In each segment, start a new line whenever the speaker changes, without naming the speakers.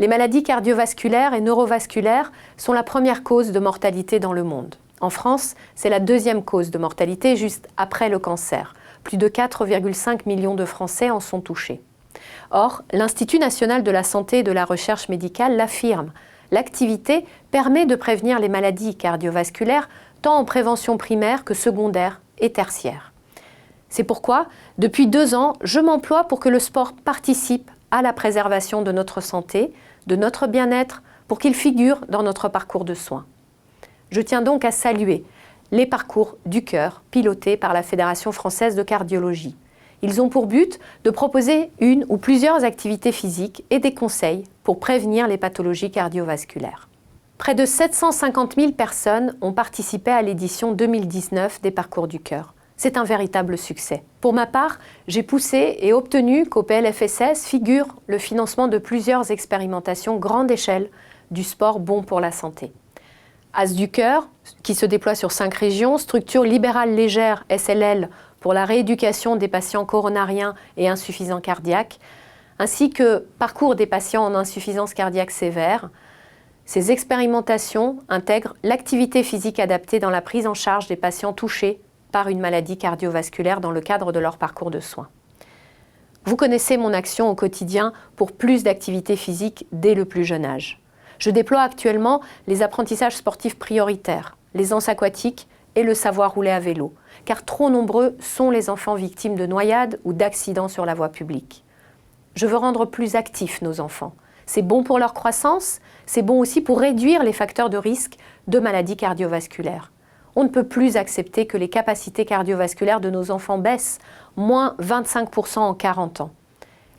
Les maladies cardiovasculaires et neurovasculaires sont la première cause de mortalité dans le monde. En France, c'est la deuxième cause de mortalité, juste après le cancer. Plus de 4,5 millions de Français en sont touchés. Or, l'Institut national de la santé et de la recherche médicale l'affirme. L'activité permet de prévenir les maladies cardiovasculaires tant en prévention primaire que secondaire et tertiaire. C'est pourquoi, depuis 2 ans, je m'emploie pour que le sport participe à la préservation de notre santé, de notre bien-être, pour qu'il figure dans notre parcours de soins. Je tiens donc à saluer les parcours du cœur pilotés par la Fédération française de cardiologie. Ils ont pour but de proposer une ou plusieurs activités physiques et des conseils pour prévenir les pathologies cardiovasculaires. Près de 750 000 personnes ont participé à l'édition 2019 des Parcours du cœur. C'est un véritable succès. Pour ma part, j'ai poussé et obtenu qu'au PLFSS figure le financement de plusieurs expérimentations grande échelle du sport bon pour la santé. As du cœur, qui se déploie sur 5 régions, structure libérale légère SLL pour la rééducation des patients coronariens et insuffisants cardiaques, ainsi que parcours des patients en insuffisance cardiaque sévère. Ces expérimentations intègrent l'activité physique adaptée dans la prise en charge des patients touchés par une maladie cardiovasculaire dans le cadre de leur parcours de soins. Vous connaissez mon action au quotidien pour plus d'activité physique dès le plus jeune âge. Je déploie actuellement les apprentissages sportifs prioritaires, les anses aquatiques et le savoir rouler à vélo, car trop nombreux sont les enfants victimes de noyades ou d'accidents sur la voie publique. Je veux rendre plus actifs nos enfants. C'est bon pour leur croissance, c'est bon aussi pour réduire les facteurs de risque de maladies cardiovasculaires. On ne peut plus accepter que les capacités cardiovasculaires de nos enfants baissent, moins 25% en 40 ans.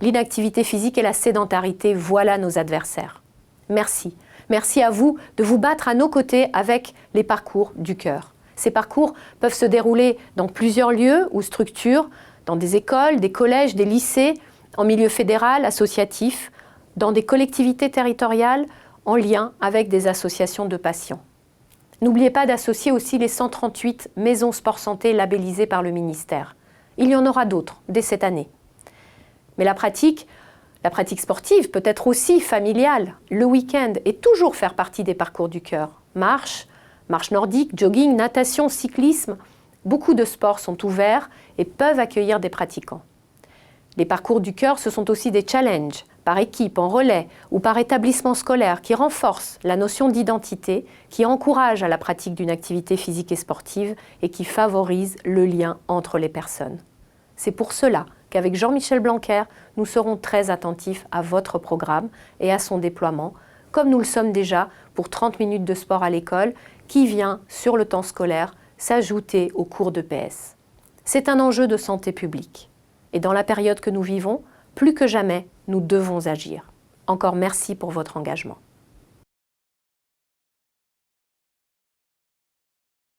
L'inactivité physique et la sédentarité, voilà nos adversaires. Merci. Merci à vous de vous battre à nos côtés avec les parcours du cœur. Ces parcours peuvent se dérouler dans plusieurs lieux ou structures, dans des écoles, des collèges, des lycées, en milieu fédéral, associatif, dans des collectivités territoriales, en lien avec des associations de patients. N'oubliez pas d'associer aussi les 138 maisons sport santé labellisées par le ministère. Il y en aura d'autres dès cette année. Mais la pratique sportive peut être aussi familiale, le week-end, et toujours faire partie des parcours du cœur. Marche nordique, jogging, natation, cyclisme, beaucoup de sports sont ouverts et peuvent accueillir des pratiquants. Les parcours du cœur, ce sont aussi des challenges, par équipe, en relais ou par établissement scolaire, qui renforcent la notion d'identité, qui encouragent à la pratique d'une activité physique et sportive et qui favorisent le lien entre les personnes. C'est pour cela qu'avec Jean-Michel Blanquer, nous serons très attentifs à votre programme et à son déploiement, comme nous le sommes déjà pour 30 minutes de sport à l'école, qui vient, sur le temps scolaire, s'ajouter aux cours de PS. C'est un enjeu de santé publique. Et dans la période que nous vivons, plus que jamais, nous devons agir. Encore merci pour votre engagement.